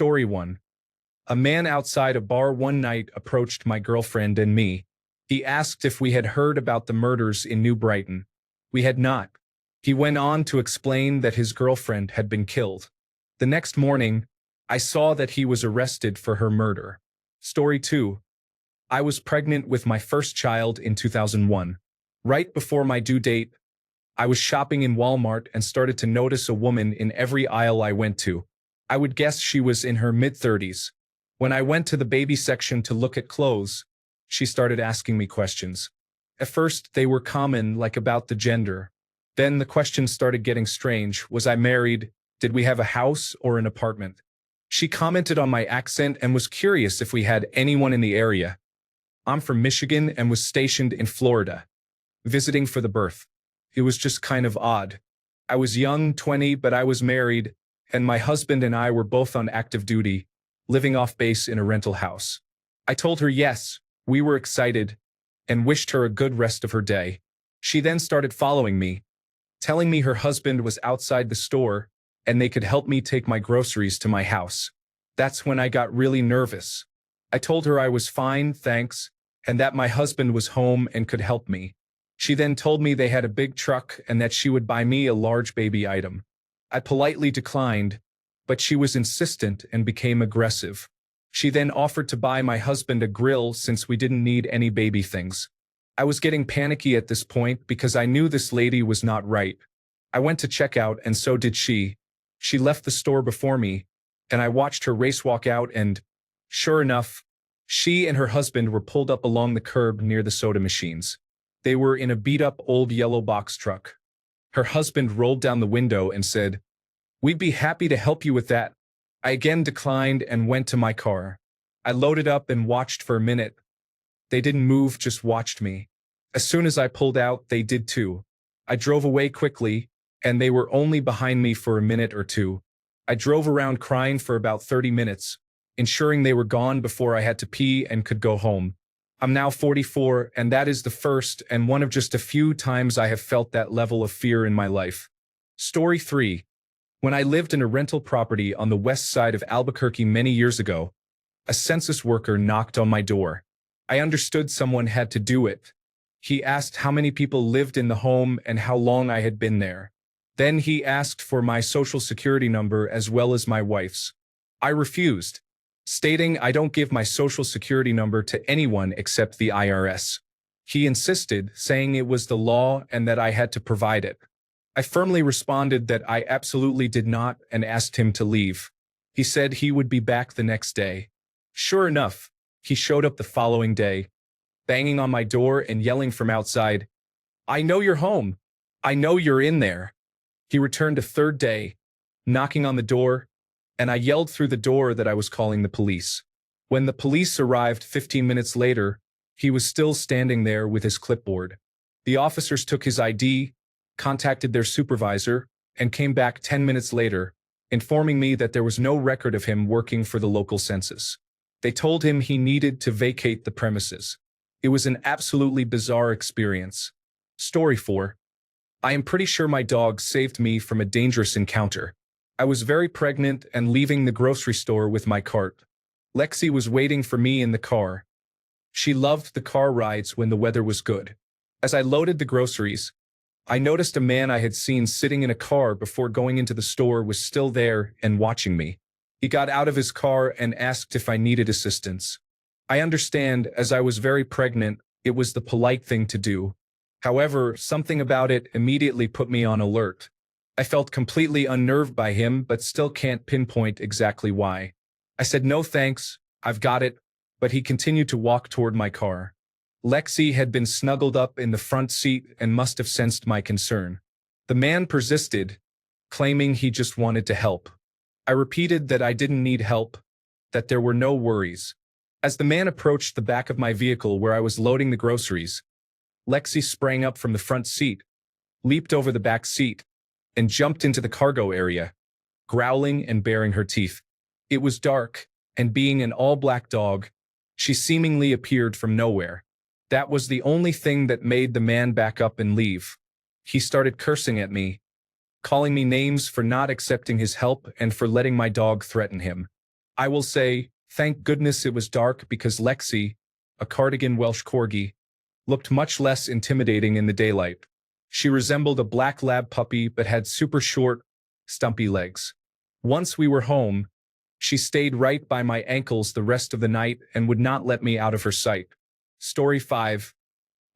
Story 1. A man outside a bar one night approached my girlfriend and me. He asked if we had heard about the murders in New Brighton. We had not. He went on to explain that his girlfriend had been killed. The next morning, I saw that he was arrested for her murder. Story 2. I was pregnant with my first child in 2001. Right before my due date, I was shopping in Walmart and started to notice a woman in every aisle I went to. I would guess she was in her mid-30s. When I went to the baby section to look at clothes, she started asking me questions. At first, they were common, like about the gender. Then the questions started getting strange. Was I married? Did we have a house or an apartment? She commented on my accent and was curious if we had anyone in the area. I'm from Michigan and was stationed in Florida, visiting for the birth. It was just kind of odd. I was young, 20, but I was married, and my husband and I were both on active duty, living off base in a rental house. I told her yes, we were excited, and wished her a good rest of her day. She then started following me, telling me her husband was outside the store and they could help me take my groceries to my house. That's when I got really nervous. I told her I was fine, thanks, and that my husband was home and could help me. She then told me they had a big truck and that she would buy me a large baby item. I politely declined, but she was insistent and became aggressive. She then offered to buy my husband a grill since we didn't need any baby things. I was getting panicky at this point because I knew this lady was not right. I went to check out and so did she. She left the store before me, and I watched her race walk out and, sure enough, she and her husband were pulled up along the curb near the soda machines. They were in a beat-up old yellow box truck. Her husband rolled down the window and said, "We'd be happy to help you with that." I again declined and went to my car. I loaded up and watched for a minute. They didn't move, just watched me. As soon as I pulled out, they did too. I drove away quickly, and they were only behind me for a minute or two. I drove around crying for about 30 minutes, ensuring they were gone before I had to pee and could go home. I'm now 44, and that is the first and one of just a few times I have felt that level of fear in my life. Story 3. When I lived in a rental property on the west side of Albuquerque many years ago, a census worker knocked on my door. I understood someone had to do it. He asked how many people lived in the home and how long I had been there. Then he asked for my social security number as well as my wife's. I refused, stating I don't give my social security number to anyone except the IRS. He insisted, saying it was the law and that I had to provide it. I firmly responded that I absolutely did not and asked him to leave. He said he would be back the next day. Sure enough, he showed up the following day, banging on my door and yelling from outside, "I know you're home. I know you're in there." He returned a third day, knocking on the door, and I yelled through the door that I was calling the police. When the police arrived 15 minutes later, he was still standing there with his clipboard. The officers took his ID, contacted their supervisor, and came back 10 minutes later, informing me that there was no record of him working for the local census. They told him he needed to vacate the premises. It was an absolutely bizarre experience. Story 4. I am pretty sure my dog saved me from a dangerous encounter. I was very pregnant and leaving the grocery store with my cart. Lexi was waiting for me in the car. She loved the car rides when the weather was good. As I loaded the groceries, I noticed a man I had seen sitting in a car before going into the store was still there and watching me. He got out of his car and asked if I needed assistance. I understand, as I was very pregnant, it was the polite thing to do. However, something about it immediately put me on alert. I felt completely unnerved by him, but still can't pinpoint exactly why. I said no thanks, I've got it, but he continued to walk toward my car. Lexi had been snuggled up in the front seat and must have sensed my concern. The man persisted, claiming he just wanted to help. I repeated that I didn't need help, that there were no worries. As the man approached the back of my vehicle where I was loading the groceries, Lexi sprang up from the front seat, leaped over the back seat, and jumped into the cargo area, growling and baring her teeth. It was dark, and being an all-black dog, she seemingly appeared from nowhere. That was the only thing that made the man back up and leave. He started cursing at me, calling me names for not accepting his help and for letting my dog threaten him. I will say, thank goodness it was dark because Lexi, a cardigan Welsh corgi, looked much less intimidating in the daylight. She resembled a black lab puppy but had super short, stumpy legs. Once we were home, she stayed right by my ankles the rest of the night and would not let me out of her sight. Story 5.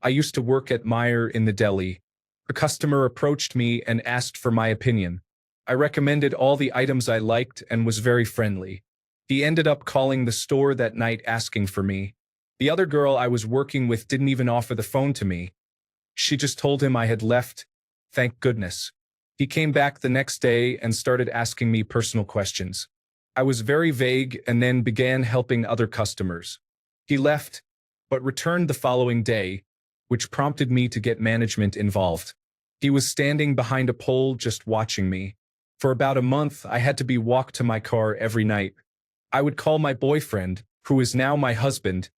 I used to work at Meijer in the deli. A customer approached me and asked for my opinion. I recommended all the items I liked and was very friendly. He ended up calling the store that night asking for me. The other girl I was working with didn't even offer the phone to me. She just told him I had left. Thank goodness. He came back the next day and started asking me personal questions. I was very vague and then began helping other customers. He left, but returned the following day, which prompted me to get management involved. He was standing behind a pole just watching me. For about a month, I had to be walked to my car every night. I would call my boyfriend, who is now my husband,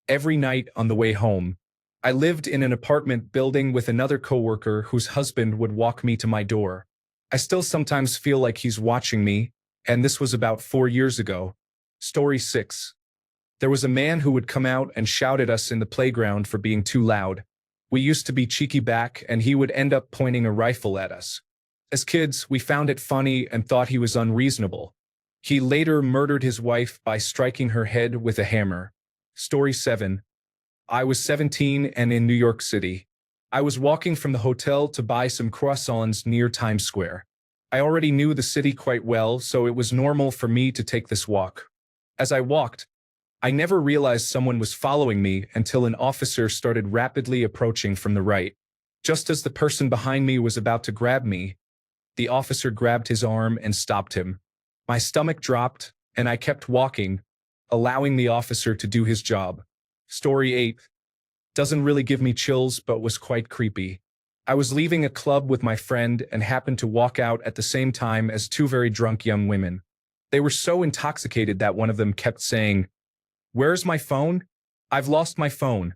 every night on the way home. I lived in an apartment building with another coworker whose husband would walk me to my door. I still sometimes feel like he's watching me, and this was about 4 years ago. Story 6. There was a man who would come out and shout at us in the playground for being too loud. We used to be cheeky back, and he would end up pointing a rifle at us. As kids, we found it funny and thought he was unreasonable. He later murdered his wife by striking her head with a hammer. Story 7. I was 17 and in New York City. I was walking from the hotel to buy some croissants near Times Square. I already knew the city quite well, so it was normal for me to take this walk. As I walked, I never realized someone was following me until an officer started rapidly approaching from the right. Just as the person behind me was about to grab me, the officer grabbed his arm and stopped him. My stomach dropped, and I kept walking, allowing the officer to do his job. Story 8. Doesn't really give me chills, but was quite creepy. I was leaving a club with my friend and happened to walk out at the same time as two very drunk young women. They were so intoxicated that one of them kept saying, "Where's my phone? I've lost my phone,"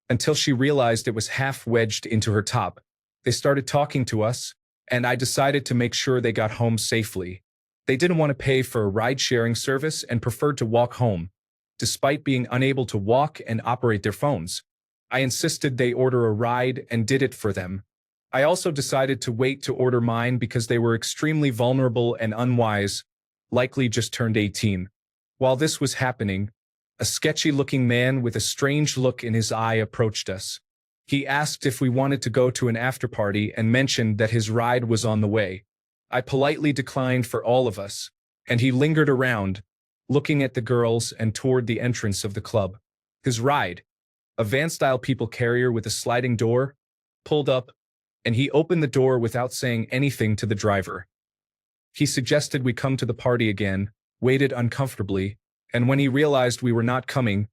until she realized it was half wedged into her top. They started talking to us, and I decided to make sure they got home safely. They didn't want to pay for a ride-sharing service and preferred to walk home, despite being unable to walk and operate their phones. I insisted they order a ride and did it for them. I also decided to wait to order mine because they were extremely vulnerable and unwise, likely just turned 18. While this was happening, a sketchy-looking man with a strange look in his eye approached us. He asked if we wanted to go to an after-party and mentioned that his ride was on the way. I politely declined for all of us, and he lingered around, looking at the girls and toward the entrance of the club. His ride, a van-style people carrier with a sliding door, pulled up, and he opened the door without saying anything to the driver. He suggested we come to the party again, waited uncomfortably, and when he realized we were not coming,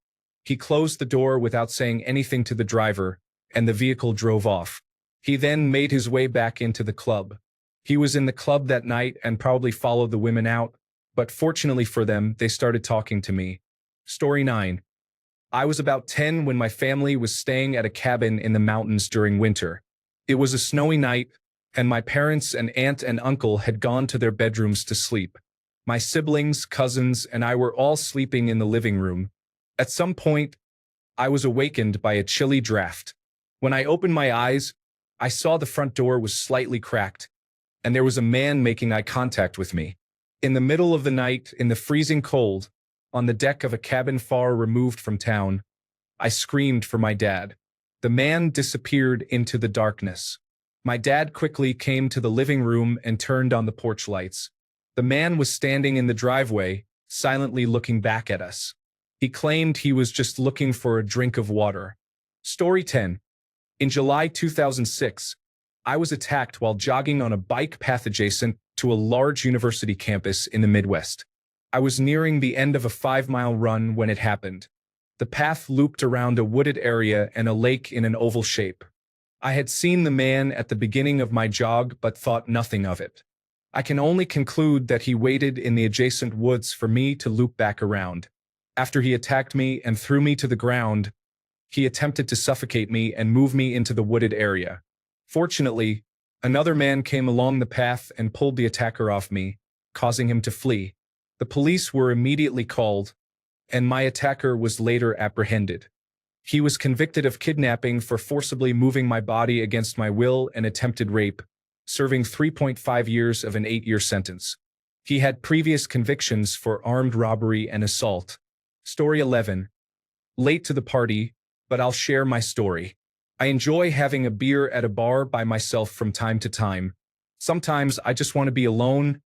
he closed the door without saying anything to the driver, and the vehicle drove off. He then made his way back into the club. He was in the club that night and probably followed the women out, but fortunately for them, they started talking to me. Story 9. I was about 10 when my family was staying at a cabin in the mountains during winter. It was a snowy night, and my parents and aunt and uncle had gone to their bedrooms to sleep. My siblings, cousins, and I were all sleeping in the living room. At some point, I was awakened by a chilly draft. When I opened my eyes, I saw the front door was slightly cracked, and there was a man making eye contact with me. In the middle of the night, in the freezing cold, on the deck of a cabin far removed from town, I screamed for my dad. The man disappeared into the darkness. My dad quickly came to the living room and turned on the porch lights. The man was standing in the driveway, silently looking back at us. He claimed he was just looking for a drink of water. Story 10. In July 2006, I was attacked while jogging on a bike path adjacent to a large university campus in the Midwest. I was nearing the end of a 5-mile run when it happened. The path looped around a wooded area and a lake in an oval shape. I had seen the man at the beginning of my jog but thought nothing of it. I can only conclude that he waited in the adjacent woods for me to loop back around. After he attacked me and threw me to the ground, he attempted to suffocate me and move me into the wooded area. Fortunately, another man came along the path and pulled the attacker off me, causing him to flee. The police were immediately called, and my attacker was later apprehended. He was convicted of kidnapping for forcibly moving my body against my will and attempted rape, serving 3.5 years of an 8-year sentence. He had previous convictions for armed robbery and assault. Story 11. Late to the party, but I'll share my story. I enjoy having a beer at a bar by myself from time to time. Sometimes I just want to be alone,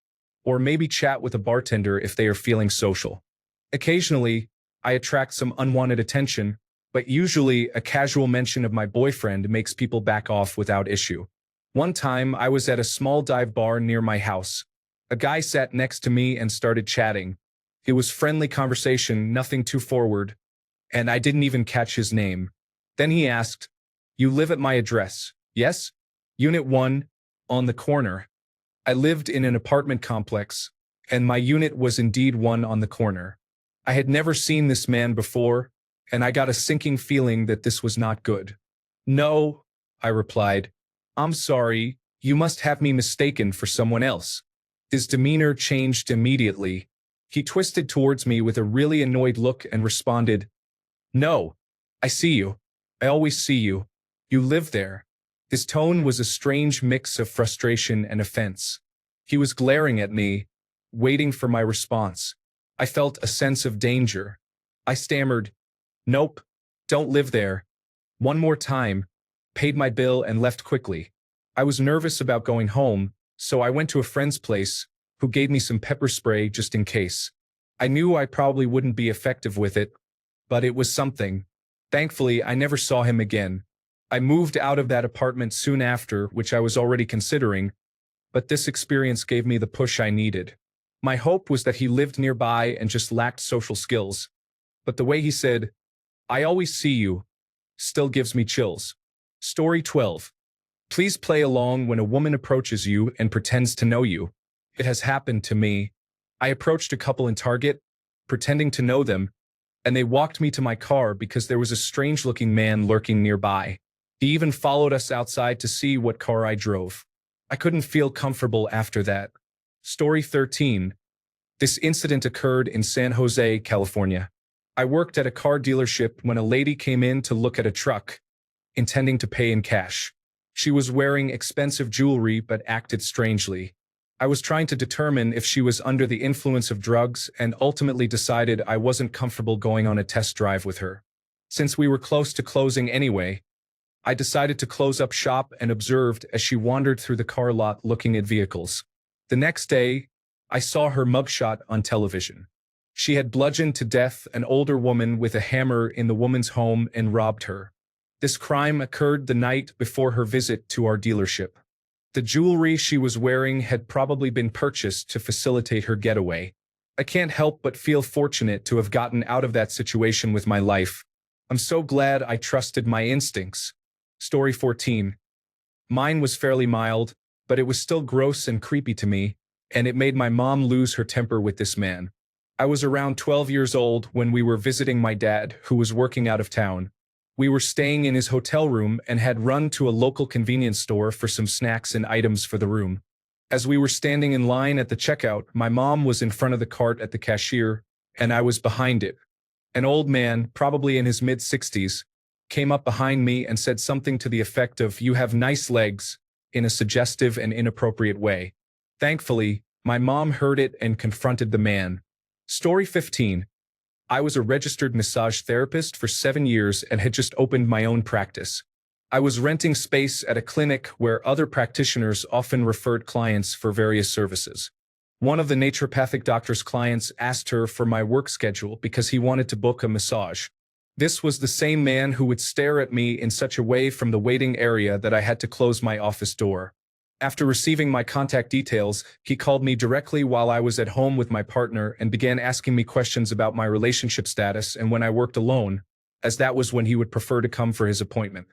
or maybe chat with a bartender if they are feeling social. Occasionally, I attract some unwanted attention, but usually a casual mention of my boyfriend makes people back off without issue. One time, I was at a small dive bar near my house. A guy sat next to me and started chatting. It was friendly conversation, nothing too forward, and I didn't even catch his name. Then he asked, "You live at my address, yes? Unit 1, on the corner." I lived in an apartment complex, and my unit was indeed one on the corner. I had never seen this man before, and I got a sinking feeling that this was not good. "No," I replied. "I'm sorry, you must have me mistaken for someone else." His demeanor changed immediately. He twisted towards me with a really annoyed look and responded, "No, I see you. I always see you. You live there." His tone was a strange mix of frustration and offense. He was glaring at me, waiting for my response. I felt a sense of danger. I stammered, "Nope, don't live there." One more time, paid my bill and left quickly. I was nervous about going home, so I went to a friend's place, who gave me some pepper spray just in case. I knew I probably wouldn't be effective with it, but it was something. Thankfully, I never saw him again. I moved out of that apartment soon after, which I was already considering, but this experience gave me the push I needed. My hope was that he lived nearby and just lacked social skills. But the way he said, "I always see you," still gives me chills. Story 12. Please play along when a woman approaches you and pretends to know you. It has happened to me. I approached a couple in Target, pretending to know them, and they walked me to my car because there was a strange-looking man lurking nearby. He even followed us outside to see what car I drove. I couldn't feel comfortable after that. Story 13. This incident occurred in San Jose, California. I worked at a car dealership when a lady came in to look at a truck, intending to pay in cash. She was wearing expensive jewelry but acted strangely. I was trying to determine if she was under the influence of drugs and ultimately decided I wasn't comfortable going on a test drive with her. Since we were close to closing anyway, I decided to close up shop and observed as she wandered through the car lot looking at vehicles. The next day, I saw her mugshot on television. She had bludgeoned to death an older woman with a hammer in the woman's home and robbed her. This crime occurred the night before her visit to our dealership. The jewelry she was wearing had probably been purchased to facilitate her getaway. I can't help but feel fortunate to have gotten out of that situation with my life. I'm so glad I trusted my instincts. Story 14. Mine was fairly mild, but it was still gross and creepy to me, and it made my mom lose her temper with this man. I was around 12 years old when we were visiting my dad, who was working out of town. We were staying in his hotel room and had run to a local convenience store for some snacks and items for the room. As we were standing in line at the checkout, my mom was in front of the cart at the cashier, and I was behind it. An old man, probably in his mid-60s, came up behind me and said something to the effect of, "You have nice legs," in a suggestive and inappropriate way. Thankfully, my mom heard it and confronted the man. Story 15. I was a registered massage therapist for 7 years and had just opened my own practice. I was renting space at a clinic where other practitioners often referred clients for various services. One of the naturopathic doctor's clients asked her for my work schedule because he wanted to book a massage. This was the same man who would stare at me in such a way from the waiting area that I had to close my office door. After receiving my contact details, he called me directly while I was at home with my partner and began asking me questions about my relationship status and when I worked alone, as that was when he would prefer to come for his appointment.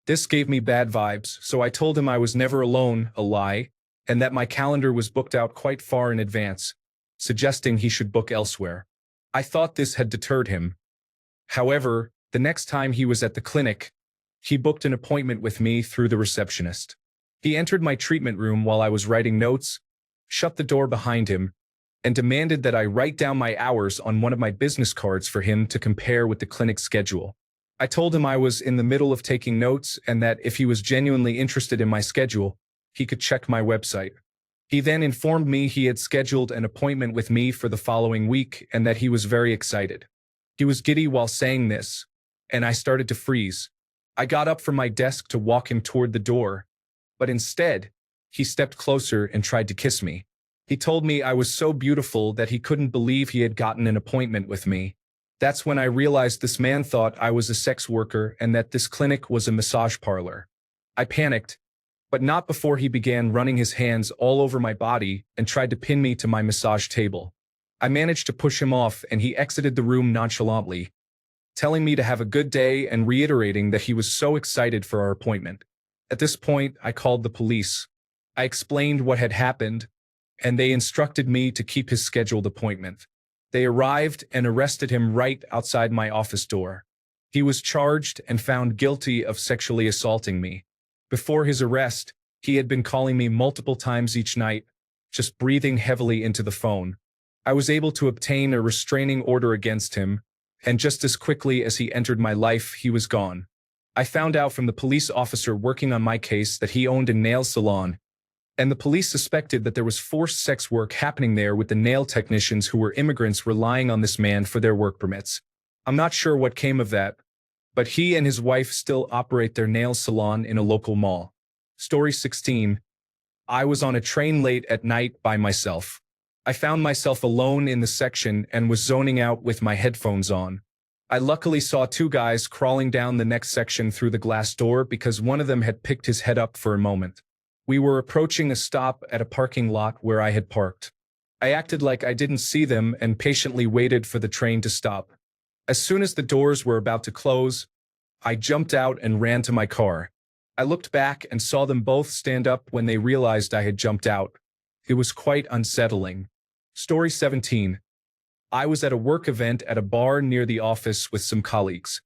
This gave me bad vibes, so I told him I was never alone, a lie, and that my calendar was booked out quite far in advance, suggesting he should book elsewhere. I thought this had deterred him. However, the next time he was at the clinic, he booked an appointment with me through the receptionist. He entered my treatment room while I was writing notes, shut the door behind him, and demanded that I write down my hours on one of my business cards for him to compare with the clinic's schedule. I told him I was in the middle of taking notes and that if he was genuinely interested in my schedule, he could check my website. He then informed me he had scheduled an appointment with me for the following week and that he was very excited. He was giddy while saying this, and I started to freeze. I got up from my desk to walk him toward the door, but instead, he stepped closer and tried to kiss me. He told me I was so beautiful that he couldn't believe he had gotten an appointment with me. That's when I realized this man thought I was a sex worker and that this clinic was a massage parlor. I panicked, but not before he began running his hands all over my body and tried to pin me to my massage table. I managed to push him off and he exited the room nonchalantly, telling me to have a good day and reiterating that he was so excited for our appointment. At this point, I called the police. I explained what had happened, and they instructed me to keep his scheduled appointment. They arrived and arrested him right outside my office door. He was charged and found guilty of sexually assaulting me. Before his arrest, he had been calling me multiple times each night, just breathing heavily into the phone. I was able to obtain a restraining order against him, and just as quickly as he entered my life, he was gone. I found out from the police officer working on my case that he owned a nail salon, and the police suspected that there was forced sex work happening there with the nail technicians who were immigrants relying on this man for their work permits. I'm not sure what came of that, but he and his wife still operate their nail salon in a local mall. Story 16. I was on a train late at night by myself. I found myself alone in the section and was zoning out with my headphones on. I luckily saw two guys crawling down the next section through the glass door because one of them had picked his head up for a moment. We were approaching a stop at a parking lot where I had parked. I acted like I didn't see them and patiently waited for the train to stop. As soon as the doors were about to close, I jumped out and ran to my car. I looked back and saw them both stand up when they realized I had jumped out. It was quite unsettling. Story 17. I was at a work event at a bar near the office with some colleagues.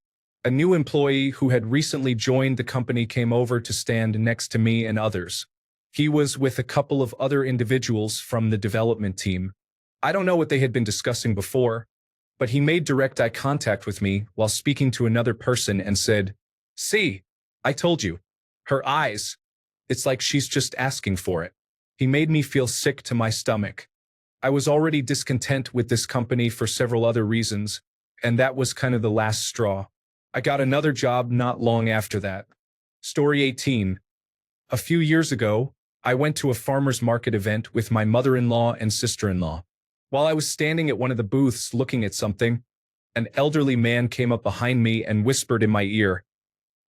A new employee who had recently joined the company came over to stand next to me and others. He was with a couple of other individuals from the development team. I don't know what they had been discussing before, but he made direct eye contact with me while speaking to another person and said, "See, I told you. Her eyes. It's like she's just asking for it." He made me feel sick to my stomach. I was already discontent with this company for several other reasons, and that was kind of the last straw. I got another job not long after that. Story 18. A few years ago, I went to a farmer's market event with my mother-in-law and sister-in-law. While I was standing at one of the booths looking at something, an elderly man came up behind me and whispered in my ear,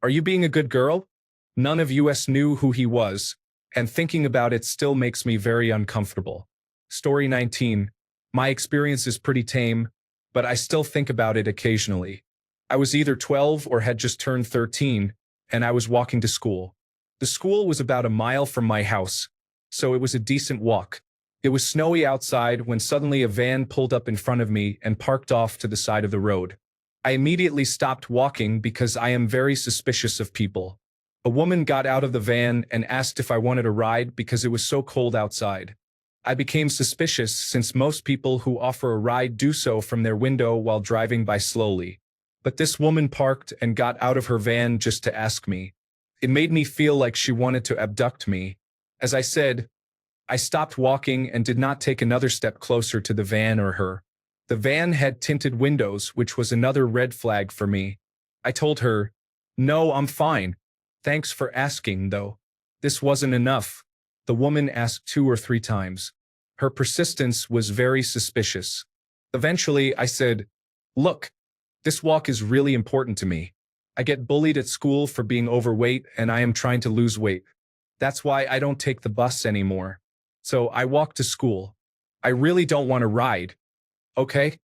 "Are you being a good girl?" None of us knew who he was, and thinking about it still makes me very uncomfortable. Story 19. My experience is pretty tame, but I still think about it occasionally. I was either 12 or had just turned 13, and I was walking to school. The school was about a mile from my house, so it was a decent walk. It was snowy outside when suddenly a van pulled up in front of me and parked off to the side of the road. I immediately stopped walking because I am very suspicious of people. A woman got out of the van and asked if I wanted a ride because it was so cold outside. I became suspicious since most people who offer a ride do so from their window while driving by slowly. But this woman parked and got out of her van just to ask me. It made me feel like she wanted to abduct me. As I said, I stopped walking and did not take another step closer to the van or her. The van had tinted windows, which was another red flag for me. I told her, "No, I'm fine. Thanks for asking, though." This wasn't enough. The woman asked 2 or 3 times. Her persistence was very suspicious. Eventually, I said, "Look, this walk is really important to me. I get bullied at school for being overweight and I am trying to lose weight. That's why I don't take the bus anymore. So I walk to school. I really don't want to ride. Okay?"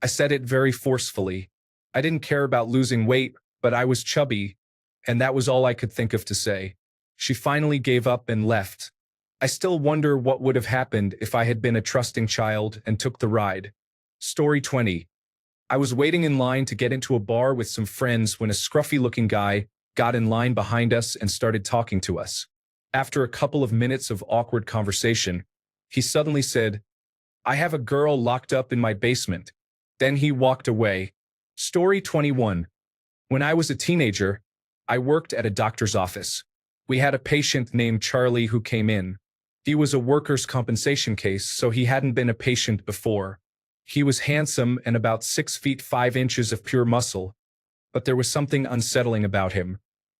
I said it very forcefully. I didn't care about losing weight, but I was chubby, and that was all I could think of to say. She finally gave up and left. I still wonder what would have happened if I had been a trusting child and took the ride. Story 20. I was waiting in line to get into a bar with some friends when a scruffy-looking guy got in line behind us and started talking to us. After a couple of minutes of awkward conversation, he suddenly said, I have a girl locked up in my basement. Then he walked away. Story 21. When I was a teenager, I worked at a doctor's office. We had a patient named Charlie who came in. He was a workers' compensation case, so he hadn't been a patient before. He was handsome and about 6 feet 5 inches of pure muscle, but there was something unsettling about him.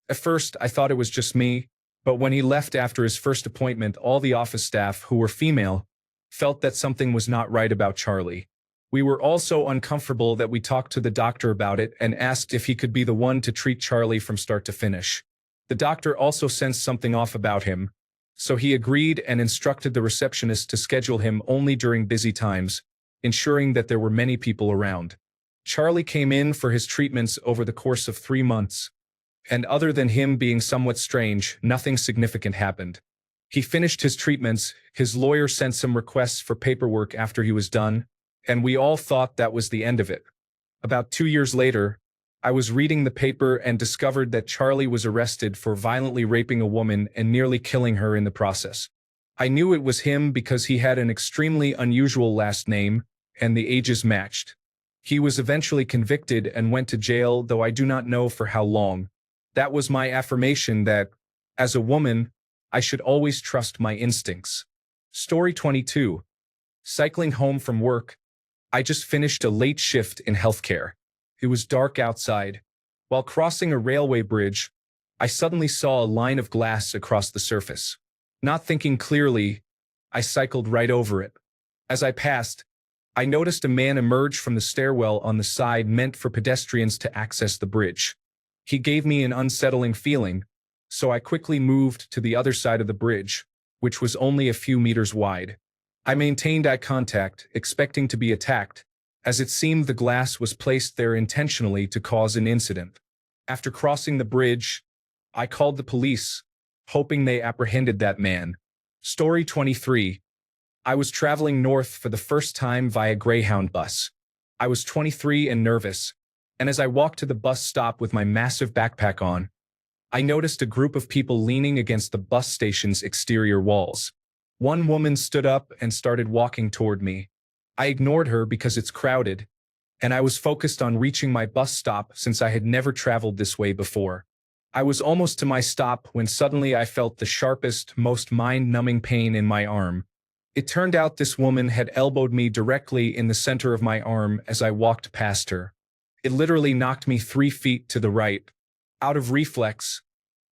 At first, I thought it was just me, but when he left after his first appointment, all the office staff, who were female, felt that something was not right about Charlie. We were all so uncomfortable that we talked to the doctor about it and asked if he could be the one to treat Charlie from start to finish. The doctor also sensed something off about him, so he agreed and instructed the receptionist to schedule him only during busy times, ensuring that there were many people around. Charlie came in for his treatments over the course of 3 months, and other than him being somewhat strange, nothing significant happened. He finished his treatments, his lawyer sent some requests for paperwork after he was done, and we all thought that was the end of it. About 2 years later, I was reading the paper and discovered that Charlie was arrested for violently raping a woman and nearly killing her in the process. I knew it was him because he had an extremely unusual last name, and the ages matched. He was eventually convicted and went to jail, though I do not know for how long. That was my affirmation that, as a woman, I should always trust my instincts. Story 22. Cycling home from work. I just finished a late shift in healthcare. It was dark outside. While crossing a railway bridge, I suddenly saw a line of glass across the surface. Not thinking clearly, I cycled right over it. As I passed, I noticed a man emerge from the stairwell on the side meant for pedestrians to access the bridge. He gave me an unsettling feeling, so I quickly moved to the other side of the bridge, which was only a few meters wide. I maintained eye contact, expecting to be attacked, as it seemed the glass was placed there intentionally to cause an incident. After crossing the bridge, I called the police, hoping they apprehended that man. Story 23. I was traveling north for the first time via Greyhound bus. I was 23 and nervous, and as I walked to the bus stop with my massive backpack on, I noticed a group of people leaning against the bus station's exterior walls. One woman stood up and started walking toward me. I ignored her because it's crowded, and I was focused on reaching my bus stop since I had never traveled this way before. I was almost to my stop when suddenly I felt the sharpest, most mind-numbing pain in my arm. It turned out this woman had elbowed me directly in the center of my arm as I walked past her. It literally knocked me 3 feet to the right. Out of reflex,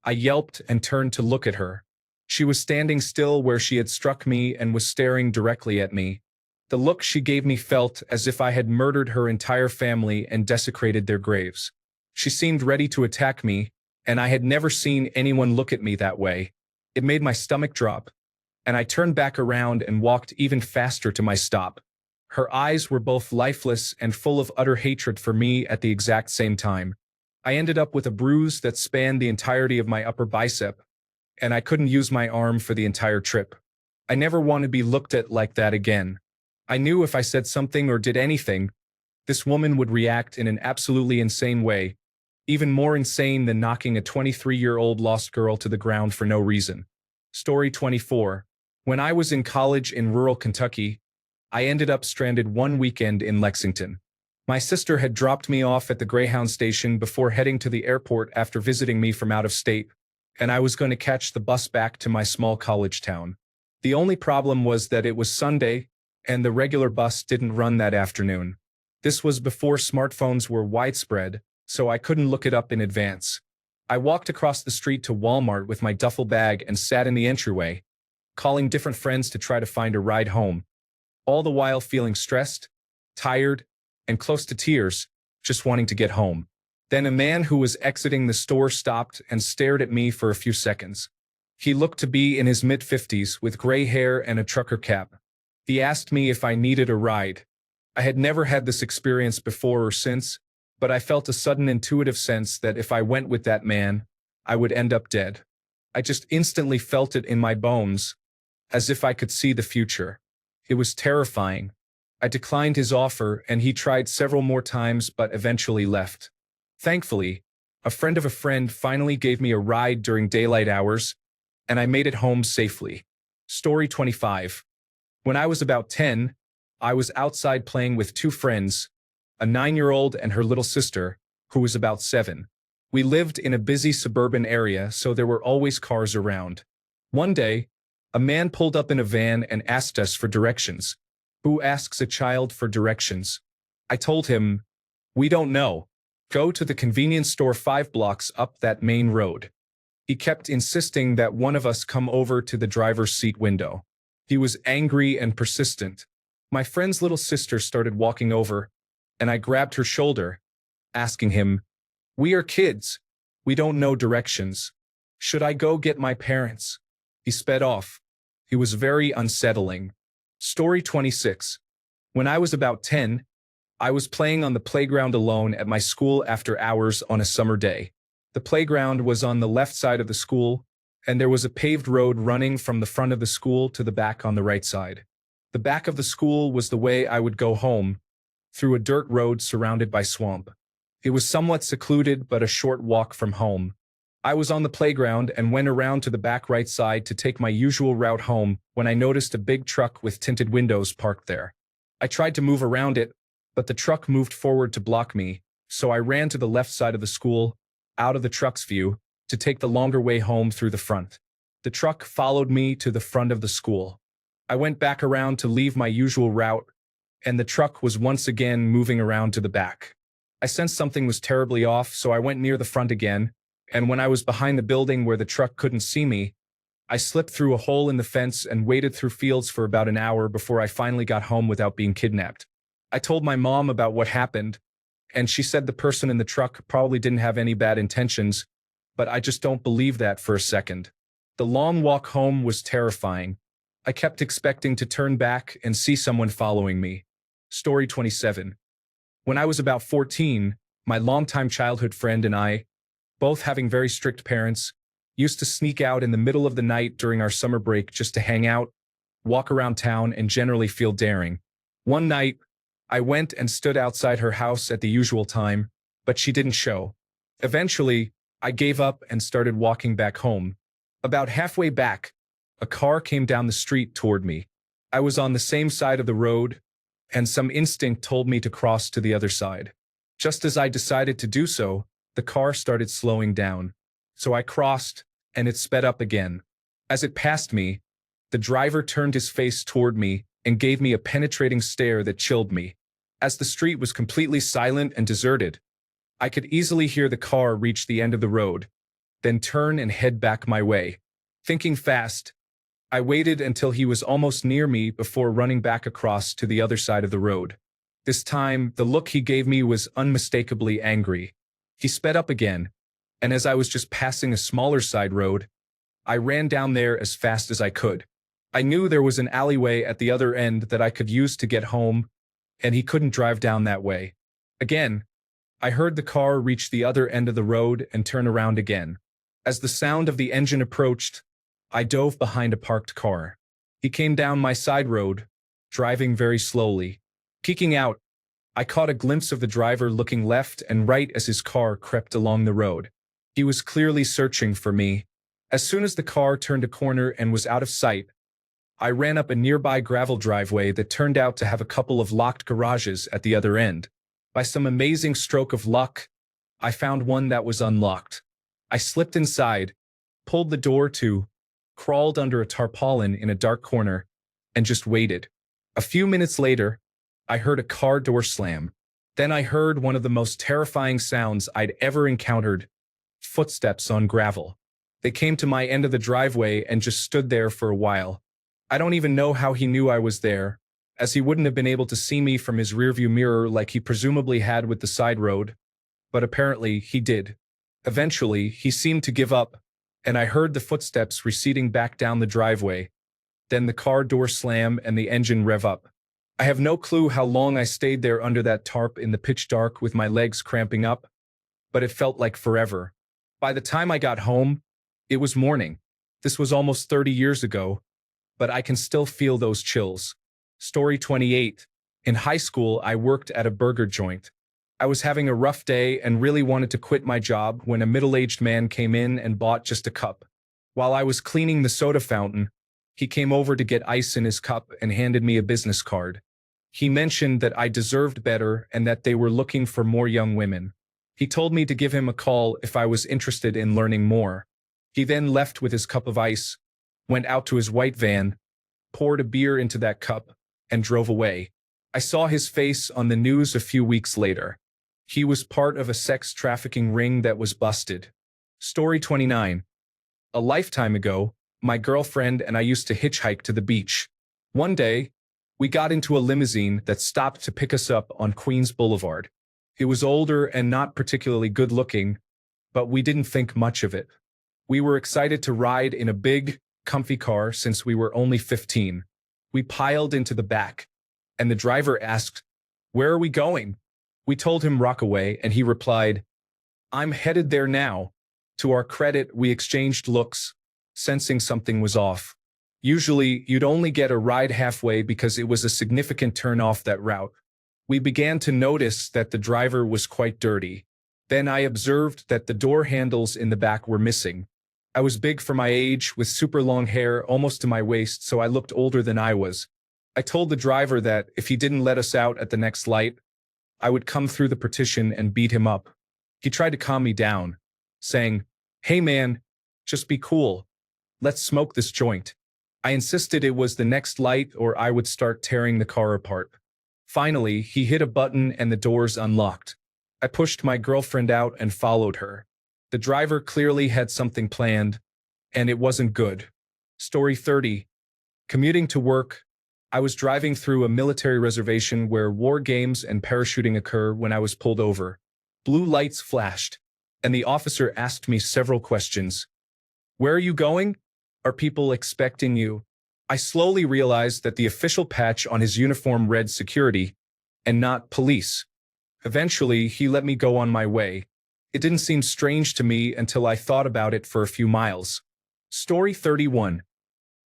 I yelped and turned to look at her. She was standing still where she had struck me and was staring directly at me. The look she gave me felt as if I had murdered her entire family and desecrated their graves. She seemed ready to attack me, and I had never seen anyone look at me that way. It made my stomach drop, and I turned back around and walked even faster to my stop. Her eyes were both lifeless and full of utter hatred for me at the exact same time. I ended up with a bruise that spanned the entirety of my upper bicep, and I couldn't use my arm for the entire trip. I never want to be looked at like that again. I knew if I said something or did anything, this woman would react in an absolutely insane way, even more insane than knocking a 23-year-old lost girl to the ground for no reason. Story 24. When I was in college in rural Kentucky, I ended up stranded one weekend in Lexington. My sister had dropped me off at the Greyhound station before heading to the airport after visiting me from out of state, and I was going to catch the bus back to my small college town. The only problem was that it was Sunday, and the regular bus didn't run that afternoon. This was before smartphones were widespread, so I couldn't look it up in advance. I walked across the street to Walmart with my duffel bag and sat in the entryway, calling different friends to try to find a ride home, all the while feeling stressed, tired, and close to tears, just wanting to get home. Then a man who was exiting the store stopped and stared at me for a few seconds. He looked to be in his mid-50s with gray hair and a trucker cap. He asked me if I needed a ride. I had never had this experience before or since, but I felt a sudden intuitive sense that if I went with that man, I would end up dead. I just instantly felt it in my bones, as if I could see the future. It was terrifying. I declined his offer, and he tried several more times but eventually left. Thankfully, a friend of a friend finally gave me a ride during daylight hours, and I made it home safely. Story 25. When I was about 10, I was outside playing with two friends, a 9-year-old and her little sister, who was about 7. We lived in a busy suburban area, so there were always cars around. One day, a man pulled up in a van and asked us for directions. Who asks a child for directions? I told him, we don't know. Go to the convenience store 5 blocks up that main road. He kept insisting that one of us come over to the driver's seat window. He was angry and persistent. My friend's little sister started walking over, and I grabbed her shoulder, asking him, we are kids. We don't know directions. Should I go get my parents? He sped off. He was very unsettling. Story 26. When I was about 10, I was playing on the playground alone at my school after hours on a summer day. The playground was on the left side of the school, and there was a paved road running from the front of the school to the back on the right side. The back of the school was the way I would go home, through a dirt road surrounded by swamp. It was somewhat secluded, but a short walk from home. I was on the playground and went around to the back right side to take my usual route home when I noticed a big truck with tinted windows parked there. I tried to move around it, but the truck moved forward to block me, so I ran to the left side of the school, out of the truck's view, to take the longer way home through the front. The truck followed me to the front of the school. I went back around to leave my usual route, and the truck was once again moving around to the back. I sensed something was terribly off, so I went near the front again, and when I was behind the building where the truck couldn't see me, I slipped through a hole in the fence and waded through fields for about an hour before I finally got home without being kidnapped. I told my mom about what happened, and she said the person in the truck probably didn't have any bad intentions, but I just don't believe that for a second. The long walk home was terrifying. I kept expecting to turn back and see someone following me. Story 27. When I was about 14, my longtime childhood friend and I, both having very strict parents, used to sneak out in the middle of the night during our summer break just to hang out, walk around town, and generally feel daring. One night, I went and stood outside her house at the usual time, but she didn't show. Eventually, I gave up and started walking back home. About halfway back, a car came down the street toward me. I was on the same side of the road, and some instinct told me to cross to the other side. Just as I decided to do so, the car started slowing down. So I crossed, and it sped up again. As it passed me, the driver turned his face toward me and gave me a penetrating stare that chilled me. As the street was completely silent and deserted, I could easily hear the car reach the end of the road, then turn and head back my way. Thinking fast, I waited until he was almost near me before running back across to the other side of the road. This time, the look he gave me was unmistakably angry. He sped up again, and as I was just passing a smaller side road, I ran down there as fast as I could. I knew there was an alleyway at the other end that I could use to get home, and he couldn't drive down that way. Again, I heard the car reach the other end of the road and turn around again. As the sound of the engine approached, I dove behind a parked car. He came down my side road, driving very slowly. Peeking out, I caught a glimpse of the driver looking left and right as his car crept along the road. He was clearly searching for me. As soon as the car turned a corner and was out of sight, I ran up a nearby gravel driveway that turned out to have a couple of locked garages at the other end. By some amazing stroke of luck, I found one that was unlocked. I slipped inside, pulled the door to, crawled under a tarpaulin in a dark corner, and just waited. A few minutes later, I heard a car door slam. Then I heard one of the most terrifying sounds I'd ever encountered: footsteps on gravel. They came to my end of the driveway and just stood there for a while. I don't even know how he knew I was there, as he wouldn't have been able to see me from his rearview mirror like he presumably had with the side road, but apparently he did. Eventually, he seemed to give up, and I heard the footsteps receding back down the driveway. Then the car door slam and the engine rev up. I have no clue how long I stayed there under that tarp in the pitch dark with my legs cramping up, but it felt like forever. By the time I got home, it was morning. This was almost 30 years ago, but I can still feel those chills. Story 28. In high school, I worked at a burger joint. I was having a rough day and really wanted to quit my job when a middle-aged man came in and bought just a cup. While I was cleaning the soda fountain, he came over to get ice in his cup and handed me a business card. He mentioned that I deserved better and that they were looking for more young women. He told me to give him a call if I was interested in learning more. He then left with his cup of ice, went out to his white van, poured a beer into that cup, and drove away. I saw his face on the news a few weeks later. He was part of a sex trafficking ring that was busted. Story 29. A lifetime ago, my girlfriend and I used to hitchhike to the beach. One day, we got into a limousine that stopped to pick us up on Queens Boulevard. It was older and not particularly good looking, but we didn't think much of it. We were excited to ride in a big, comfy car since we were only 15. We piled into the back, and the driver asked, "Where are we going?" We told him Rockaway, and he replied, "I'm headed there now." To our credit, we exchanged looks, sensing something was off. Usually, you'd only get a ride halfway because it was a significant turn off that route. We began to notice that the driver was quite dirty. Then I observed that the door handles in the back were missing. I was big for my age, with super long hair almost to my waist, so I looked older than I was. I told the driver that if he didn't let us out at the next light, I would come through the partition and beat him up. He tried to calm me down, saying, "Hey man, just be cool. Let's smoke this joint." I insisted it was the next light or I would start tearing the car apart. Finally, he hit a button and the doors unlocked. I pushed my girlfriend out and followed her. The driver clearly had something planned, and it wasn't good. Story 30. Commuting to work, I was driving through a military reservation where war games and parachuting occur when I was pulled over. Blue lights flashed, and the officer asked me several questions. "Where are you going? Are people expecting you?" I slowly realized that the official patch on his uniform read security, and not police. Eventually, he let me go on my way. It didn't seem strange to me until I thought about it for a few miles. Story 31.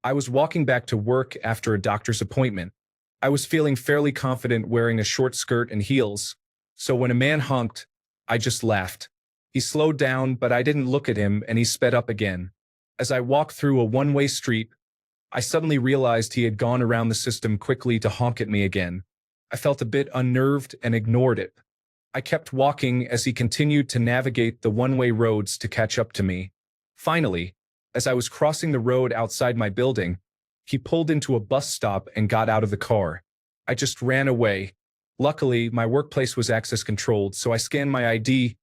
I was walking back to work after a doctor's appointment. I was feeling fairly confident wearing a short skirt and heels, so when a man honked, I just laughed. He slowed down, but I didn't look at him, and he sped up again. As I walked through a one-way street, I suddenly realized he had gone around the system quickly to honk at me again. I felt a bit unnerved and ignored it. I kept walking as he continued to navigate the one-way roads to catch up to me. Finally, as I was crossing the road outside my building, he pulled into a bus stop and got out of the car. I just ran away. Luckily, my workplace was access controlled, so I scanned my ID,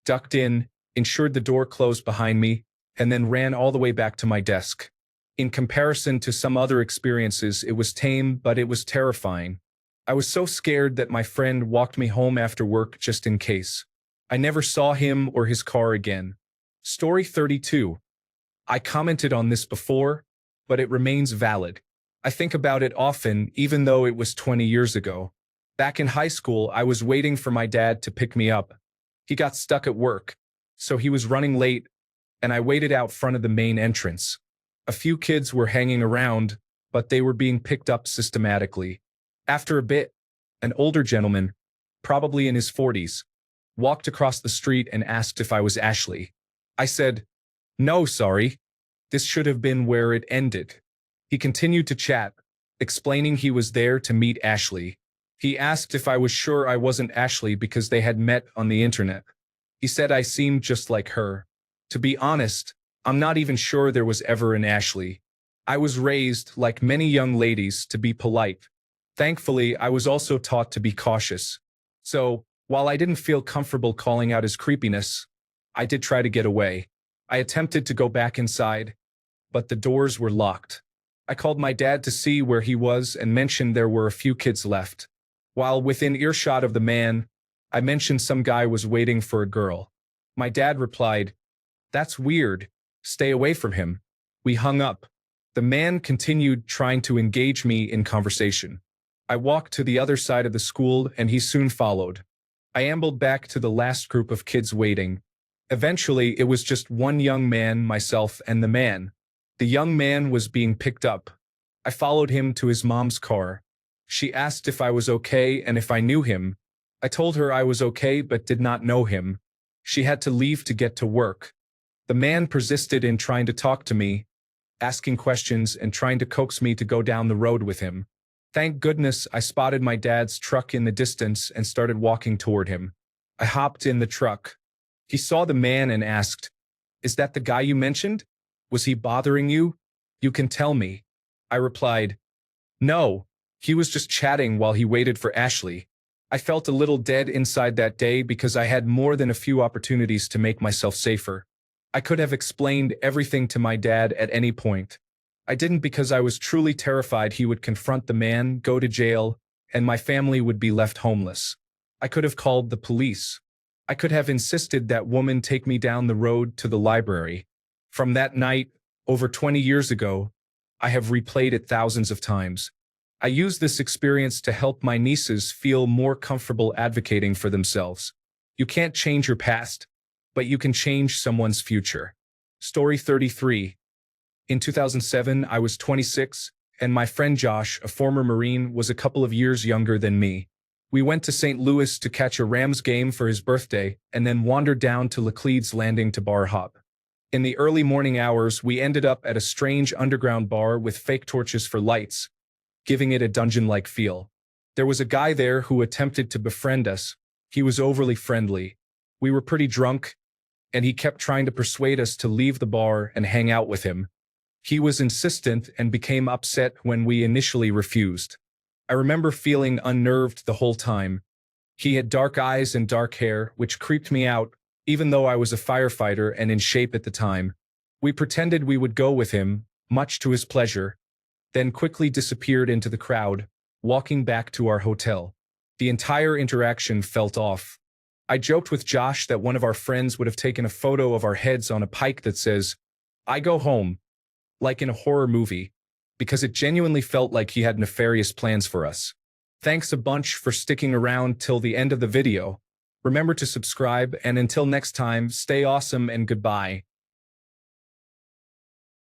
ducked in, ensured the door closed behind me, and then ran all the way back to my desk. In comparison to some other experiences, it was tame, but it was terrifying. I was so scared that my friend walked me home after work just in case. I never saw him or his car again. Story 32. I commented on this before, but it remains valid. I think about it often, even though it was 20 years ago. Back in high school, I was waiting for my dad to pick me up. He got stuck at work, so he was running late, and I waited out front of the main entrance. A few kids were hanging around, but they were being picked up systematically. After a bit, an older gentleman, probably in his 40s, walked across the street and asked if I was Ashley. I said, "No, sorry. This should have been where it ended." He continued to chat, explaining he was there to meet Ashley. He asked if I was sure I wasn't Ashley because they had met on the internet. He said I seemed just like her. To be honest, I'm not even sure there was ever an Ashley. I was raised, like many young ladies, to be polite. Thankfully, I was also taught to be cautious. So, while I didn't feel comfortable calling out his creepiness, I did try to get away. I attempted to go back inside, but the doors were locked. I called my dad to see where he was and mentioned there were a few kids left. While within earshot of the man, I mentioned some guy was waiting for a girl. My dad replied, "That's weird. Stay away from him." We hung up. The man continued trying to engage me in conversation. I walked to the other side of the school and he soon followed. I ambled back to the last group of kids waiting. Eventually, it was just one young man, myself, and the man. The young man was being picked up. I followed him to his mom's car. She asked if I was okay and if I knew him. I told her I was okay but did not know him. She had to leave to get to work. The man persisted in trying to talk to me, asking questions and trying to coax me to go down the road with him. Thank goodness I spotted my dad's truck in the distance and started walking toward him. I hopped in the truck. He saw the man and asked, "Is that the guy you mentioned? Was he bothering you? You can tell me." I replied, "No, he was just chatting while he waited for Ashley." I felt a little dead inside that day because I had more than a few opportunities to make myself safer. I could have explained everything to my dad at any point. I didn't because I was truly terrified he would confront the man, go to jail, and my family would be left homeless. I could have called the police. I could have insisted that woman take me down the road to the library. From that night, over 20 years ago, I have replayed it thousands of times. I use this experience to help my nieces feel more comfortable advocating for themselves. You can't change your past, but you can change someone's future. Story 33. In 2007, I was 26, and my friend Josh, a former Marine, was a couple of years younger than me. We went to St. Louis to catch a Rams game for his birthday, and then wandered down to Laclede's Landing to bar hop. In the early morning hours, we ended up at a strange underground bar with fake torches for lights, giving it a dungeon-like feel. There was a guy there who attempted to befriend us. He was overly friendly. We were pretty drunk, and he kept trying to persuade us to leave the bar and hang out with him. He was insistent and became upset when we initially refused. I remember feeling unnerved the whole time. He had dark eyes and dark hair, which creeped me out, even though I was a firefighter and in shape at the time. We pretended we would go with him, much to his pleasure, then quickly disappeared into the crowd, walking back to our hotel. The entire interaction felt off. I joked with Josh that one of our friends would have taken a photo of our heads on a pike that says, "I go home," like in a horror movie, because it genuinely felt like he had nefarious plans for us. Thanks a bunch for sticking around till the end of the video. Remember to subscribe, and until next time, stay awesome and goodbye.